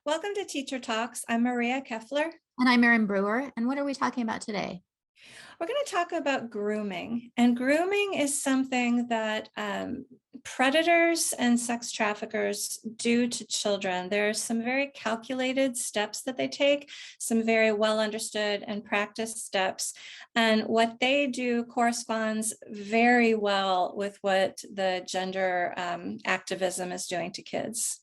Welcome to Teacher Talks. I'm Maria Keffler. And I'm Erin Brewer. And what are we talking about today? We're going to talk about grooming. And grooming is something that predators and sex traffickers do to children. There are some very calculated steps that they take, some very well understood and practiced steps. And what they do corresponds very well with what the gender activism is doing to kids.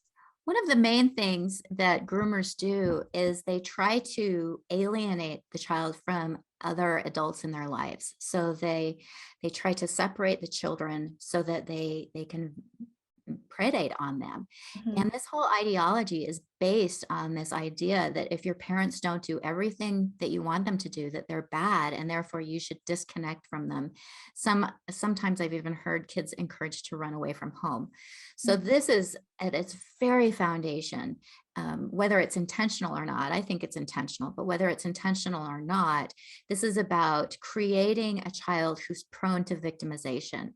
One of the main things that groomers do is they try to alienate the child from other adults in their lives. So they try to separate the children so that they can predate on them. Mhm. And this whole ideology is based on this idea that if your parents don't do everything that you want them to do, that they're bad and therefore you should disconnect from them. Sometimes I've even heard kids encouraged to run away from home. So Mhm. this is at its very foundation, whether it's intentional or not. I think it's intentional, but whether it's intentional or not, this is about creating a child who's prone to victimization.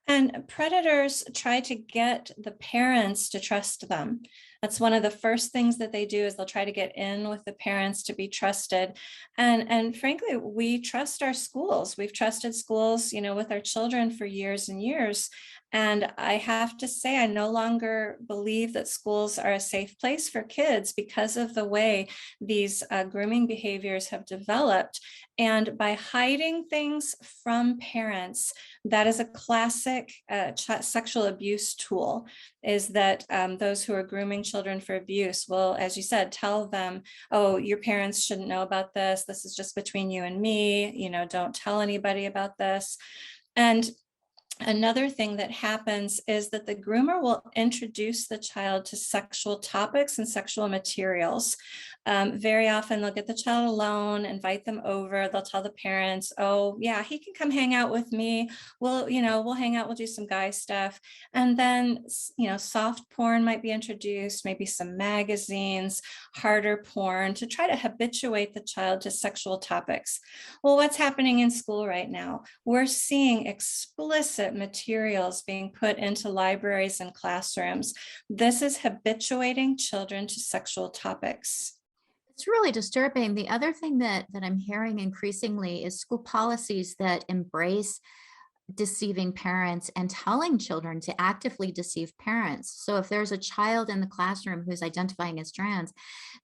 And predators try to get the parents to trust them. That's one of the first things that they do is they'll try to get in with the parents to be trusted. And frankly, we trust our schools. We've trusted schools, with our children for years and years. And I have to say, I no longer believe that schools are a safe place for kids because of the way these grooming behaviors have developed. And by hiding things from parents, that is a classic sexual abuse tool, is that those who are grooming children for abuse will, as you said, tell them, oh, your parents shouldn't know about this. This is just between you and me. Don't tell anybody about this. And another thing that happens is that the groomer will introduce the child to sexual topics and sexual materials. Very often they'll get the child alone, invite them over. They'll tell the parents, oh yeah, he can come hang out with me. We'll hang out, we'll do some guy stuff. And then, soft porn might be introduced, maybe some magazines, harder porn to try to habituate the child to sexual topics. Well, what's happening in school right now? We're seeing explicit materials being put into libraries and classrooms. This is habituating children to sexual topics. It's really disturbing. The other thing that I'm hearing increasingly is school policies that embrace deceiving parents and telling children to actively deceive parents. So if there's a child in the classroom who's identifying as trans,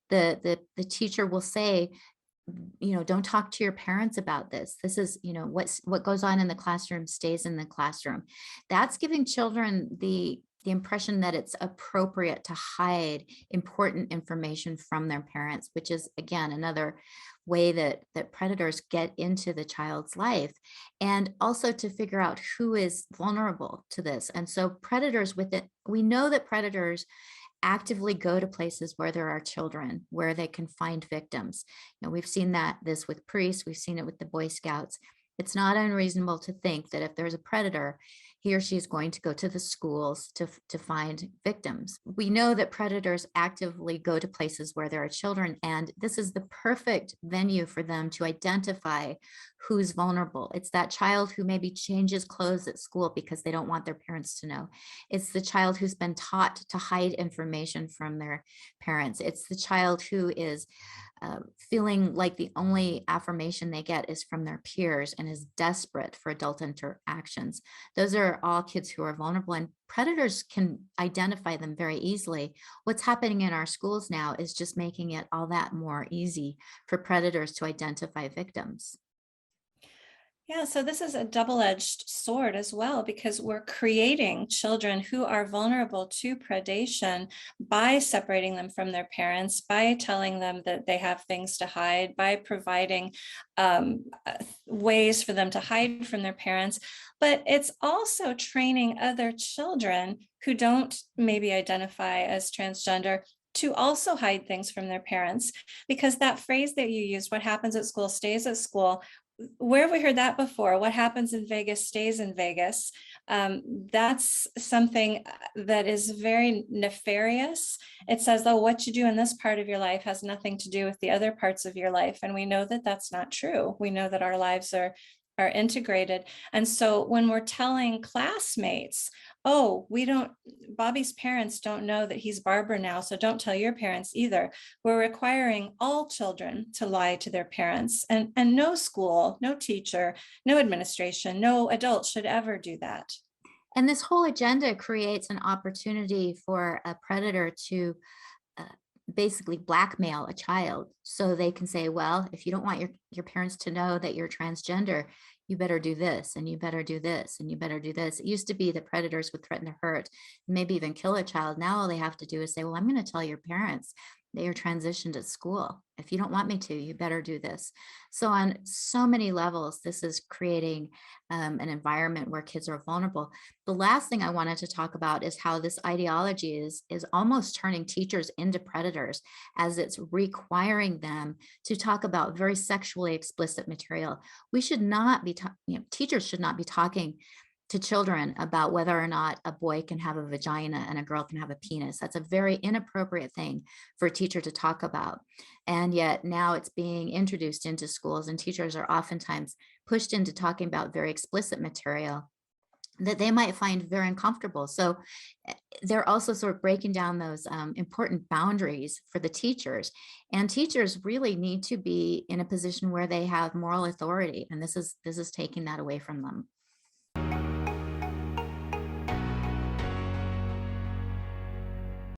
the teacher will say, don't talk to your parents about this. This is, what goes on in the classroom stays in the classroom. That's giving children the impression that it's appropriate to hide important information from their parents, which is again another way that predators get into the child's life, and also to figure out who is vulnerable to this. And so predators with it, we know that predators actively go to places where there are children, where they can find victims. We've seen this with priests, we've seen it with the Boy Scouts. It's not unreasonable to think that if there's a predator, he or she is going to go to the schools to find victims. We know that predators actively go to places where there are children, and this is the perfect venue for them to identify who's vulnerable. It's that child who maybe changes clothes at school because they don't want their parents to know. It's the child who's been taught to hide information from their parents. It's the child who is feeling like the only affirmation they get is from their peers and is desperate for adult interactions. Those are all kids who are vulnerable, and predators can identify them very easily. What's happening in our schools now is just making it all that more easy for predators to identify victims. Yeah, so this is a double-edged sword as well, because we're creating children who are vulnerable to predation by separating them from their parents, by telling them that they have things to hide, by providing ways for them to hide from their parents. But it's also training other children who don't maybe identify as transgender to also hide things from their parents, because that phrase that you used, what happens at school stays at school, where have we heard that before? What happens in Vegas stays in Vegas. That's something that is very nefarious. It says, oh, what you do in this part of your life has nothing to do with the other parts of your life. And we know that that's not true. We know that our lives are integrated. And so when we're telling classmates, oh, we don't, Bobby's parents don't know that he's Barbara now, so don't tell your parents either. We're requiring all children to lie to their parents, and no school, no teacher, no administration, no adult should ever do that. And this whole agenda creates an opportunity for a predator to uh, basically blackmail a child, so they can say, well, if you don't want your parents to know that you're transgender, you better do this, and you better do this, and you better do this. It used to be the predators would threaten to hurt, maybe even kill a child. Now all they have to do is say, well, I'm going to tell your parents that you're transitioned at school. If you don't want me to, you better do this. So on so many levels, this is creating an environment where kids are vulnerable. The last thing I wanted to talk about is how this ideology is almost turning teachers into predators, as it's requiring them to talk about very sexually explicit material. We should not be, teachers should not be talking to children about whether or not a boy can have a vagina and a girl can have a penis. That's a very inappropriate thing for a teacher to talk about. And yet now it's being introduced into schools, and teachers are oftentimes pushed into talking about very explicit material that they might find very uncomfortable. So they're also sort of breaking down those important boundaries for the teachers. And teachers really need to be in a position where they have moral authority, and this is taking that away from them.